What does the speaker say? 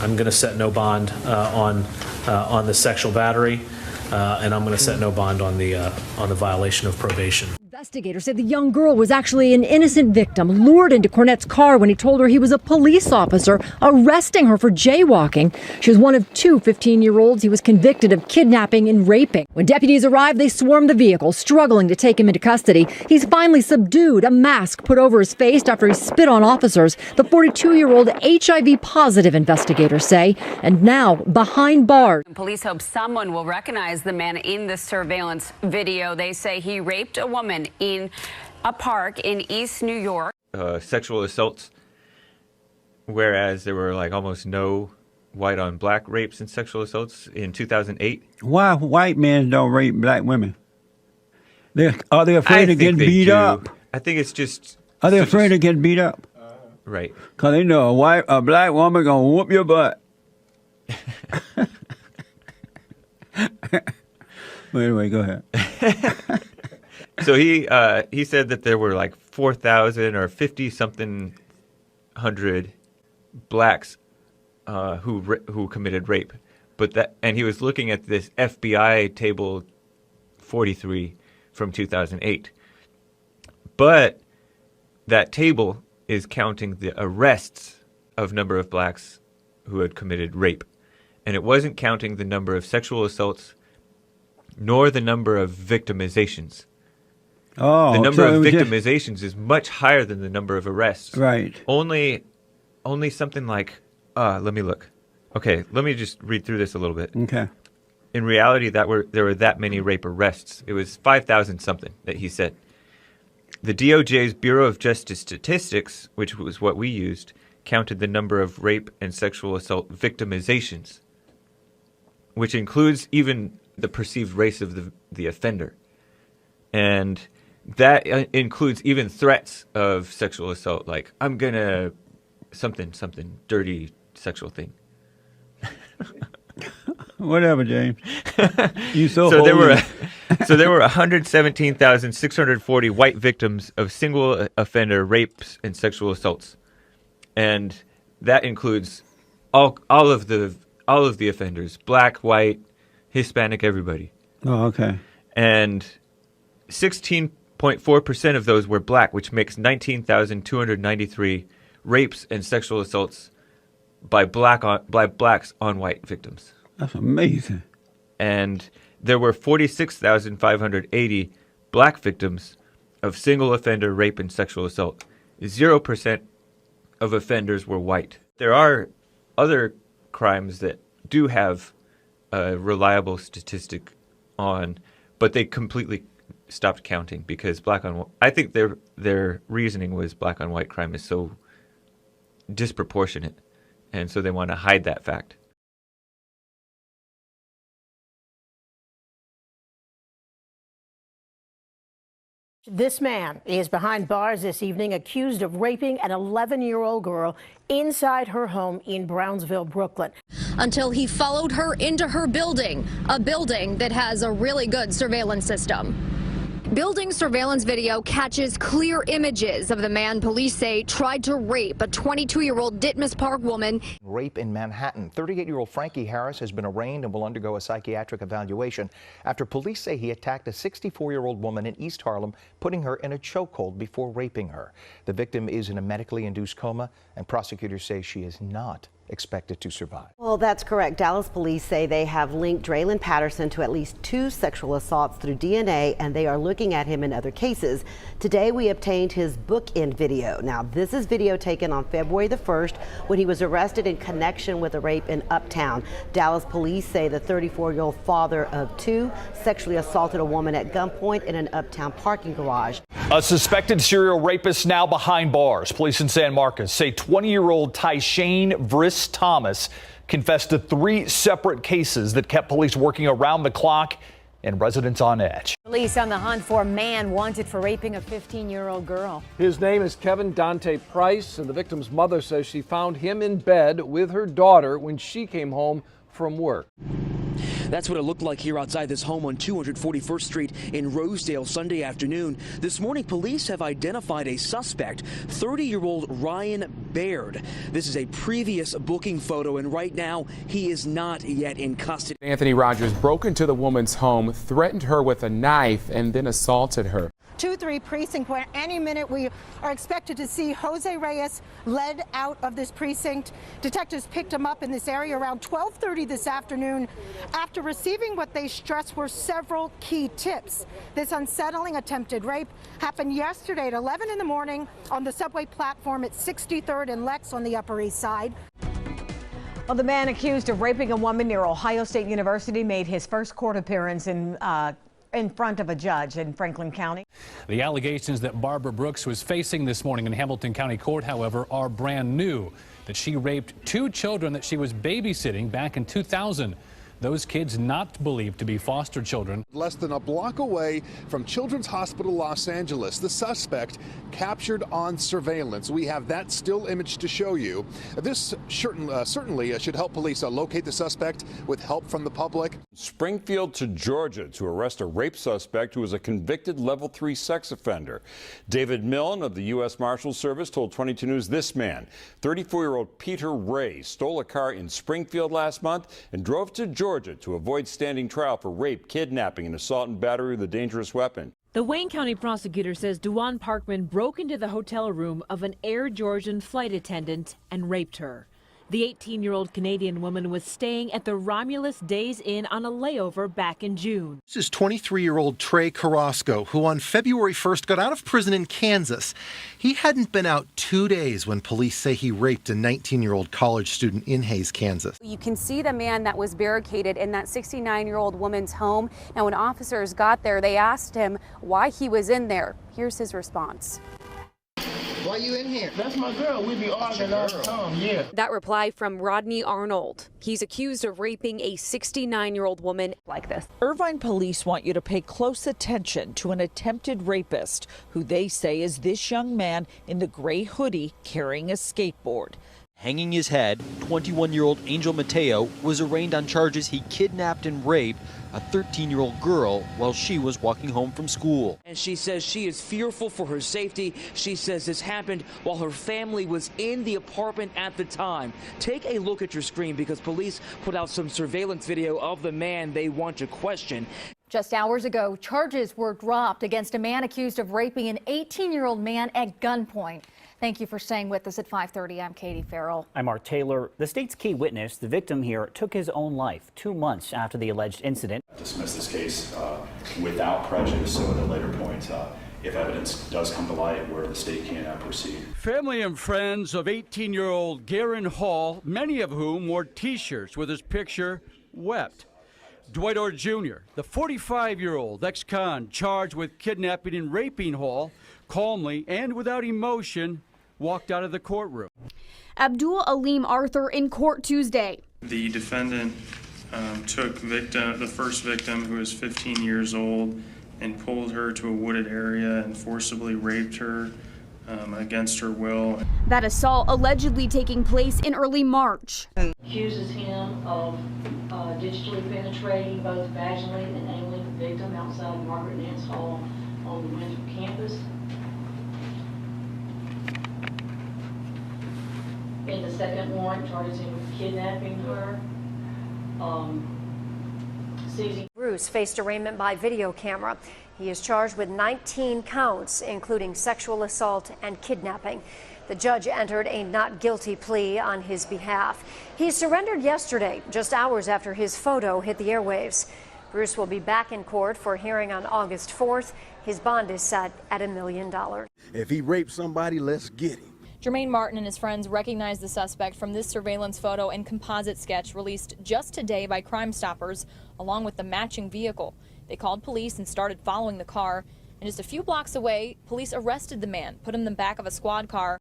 I'm going to set no bond on the sexual battery, and I'm going to set no bond on the violation of probation. Investigators said the young girl was actually an innocent victim lured into Cornett's car when he told her he was a police officer arresting her for jaywalking. She was one of two 15-year-olds he was convicted of kidnapping and raping. When deputies arrived, they swarmed the vehicle, struggling to take him into custody. He's finally subdued, a mask put over his face after he spit on officers. The 42-year-old HIV positive, investigators say, and now behind bars. Police hope someone will recognize the man in the surveillance video. They say he raped a woman in a park in East New York. Sexual assaults, whereas there were like almost no white on black rapes and sexual assaults in 2008. Why white men don't rape black women? Are they afraid of getting beat up? I think it's just... Are they afraid of getting beat up? Right. Because they know a black woman gonna whoop your butt. Well, anyway, go ahead. So he said that there were like 4,000 or 50-something hundred blacks who committed rape, and he was looking at this FBI table 43 from 2008. But that table is counting the arrests of number of blacks who had committed rape, and it wasn't counting the number of sexual assaults nor the number of victimizations. Oh, the number of victimizations is much higher than the number of arrests. Right. Only something like, let me look. Okay, let me just read through this a little bit. Okay. In reality, there were that many rape arrests. It was 5,000 something that he said. The DOJ's Bureau of Justice Statistics, which was what we used, counted the number of rape and sexual assault victimizations, which includes even the perceived race of the offender. And that includes even threats of sexual assault, like, I'm going to something dirty sexual thing. Whatever, James. You so there were 117,640 white victims of single offender rapes and sexual assaults, and that includes all of the offenders: black, white, Hispanic, everybody. Oh, okay. And 16.4% of those were black, which makes 19,293 rapes and sexual assaults by blacks on white victims. That's amazing. And there were 46,580 black victims of single offender rape and sexual assault. 0% of offenders were white. There are other crimes that do have a reliable statistic on, but they completely stopped counting because I think their reasoning was black on white crime is so disproportionate, and so they want to hide that fact. This man is behind bars this evening, accused of raping an 11-year-old girl inside her home in Brownsville, Brooklyn. Until he followed her into her building, a building that has a really good surveillance system. Building surveillance video catches clear images of the man police say tried to rape a 22-year-old Ditmas Park woman. Rape in Manhattan. 38-year-old Frankie Harris has been arraigned and will undergo a psychiatric evaluation after police say he attacked a 64-year-old woman in East Harlem, putting her in a chokehold before raping her. The victim is in a medically induced coma, and prosecutors say she is not expected to survive. Well, that's correct. Dallas police say they have linked Draylen Patterson to at least 2 sexual assaults through DNA, and they are looking at him in other cases. Today we obtained his bookend video. Now, this is video taken on February the 1st when he was arrested in connection with a rape in Uptown. Dallas police say the 34-year-old father of 2 sexually assaulted a woman at gunpoint in an Uptown parking garage. A suspected serial rapist now behind bars. Police in San Marcos say 20-year-old Tyshane Vriss Thomas confessed to 3 separate cases that kept police working around the clock and residents on edge. Police on the hunt for a man wanted for raping a 15-year-old girl. His name is Kevin Dante Price, and the victim's mother says she found him in bed with her daughter when she came home from work. That's what it looked like here outside this home on 241st Street in Rosedale Sunday afternoon. This morning, police have identified a suspect, 30-year-old Ryan Baird. This is a previous booking photo, and right now he is not yet in custody. Anthony Rogers broke into the woman's home, threatened her with a knife, and then assaulted her. 2-3 precinct, where any minute we are expected to see Jose Reyes led out of this precinct. Detectives picked him up in this area around 12:30 this afternoon after receiving what they stressed were several key tips. This unsettling attempted rape happened yesterday at 11 in the morning on the subway platform at 63rd and Lex on the Upper East Side. Well, the man accused of raping a woman near Ohio State University made his first court appearance in front of a judge in Franklin County. The allegations that Barbara Brooks was facing this morning in Hamilton County Court, however, are brand new. That she raped 2 children that she was babysitting back in 2000. Those kids not believed to be foster children. Less than a block away from Children's Hospital Los Angeles, the suspect captured on surveillance. We have that still image to show you. This certainly should help police locate the suspect with help from the public. Springfield to Georgia to arrest a rape suspect who was a convicted level 3 sex offender. David Milne of the U.S. Marshals Service told 22 News this man, 34-year-old Peter Ray, stole a car in Springfield last month and drove to Georgia to avoid standing trial for rape, kidnapping, and assault and battery with a dangerous weapon. The Wayne County prosecutor says Dewan Parkman broke into the hotel room of an Air Georgian flight attendant and raped her. The 18-year-old Canadian woman was staying at the Romulus Days Inn on a layover back in June. This is 23-year-old Trey Carrasco, who on February 1st got out of prison in Kansas. He hadn't been out 2 days when police say he raped a 19-year-old college student in Hays, Kansas. You can see the man that was barricaded in that 69-year-old woman's home. Now, when officers got there, they asked him why he was in there. Here's his response. Why you in here? That's my girl. We be arguing all the time, yeah. That reply from Rodney Arnold. He's accused of raping a 69-year-old woman like this. Irvine police want you to pay close attention to an attempted rapist who they say is this young man in the gray hoodie carrying a skateboard. Hanging his head, 21-year-old Angel Mateo was arraigned on charges he kidnapped and raped a 13-year-old girl while she was walking home from school. And she says she is fearful for her safety. She says this happened while her family was in the apartment at the time. Take a look at your screen because police put out some surveillance video of the man they want to question. Just hours ago, charges were dropped against a man accused of raping an 18-year-old man at gunpoint. Thank you for staying with us at 5:30. I'm Katie Farrell. I'm Mark Taylor. The state's key witness, the victim here, took his own life 2 months after the alleged incident. Dismiss this case without prejudice, so at a later point, if evidence does come to light where the state cannot proceed. Family and friends of 18-year-old Garen Hall, many of whom wore T-shirts with his picture, wept. Dwight Orr Jr., the 45-year-old ex-con charged with kidnapping and raping Hall, calmly and without emotion walked out of the courtroom. Abdul Aleem Arthur in court Tuesday. The defendant took the first victim, who was 15 years old, and pulled her to a wooded area and forcibly raped her against her will. That assault allegedly taking place in early March. Accuses him of digitally penetrating both vaginally and anally the victim outside Margaret Nance Hall on the Winthrop campus. In the second warrant, charges him with kidnapping her, seizing. Bruce faced arraignment by video camera. He is charged with 19 counts, including sexual assault and kidnapping. The judge entered a not guilty plea on his behalf. He surrendered yesterday, just hours after his photo hit the airwaves. Bruce will be back in court for a hearing on August 4th. His bond is set at $1 million. If he raped somebody, let's get him. Jermaine Martin and his friends recognized the suspect from this surveillance photo and composite sketch released just today by Crime Stoppers, along with the matching vehicle. They called police and started following the car. And just a few blocks away, police arrested the man, put him in the back of a squad car.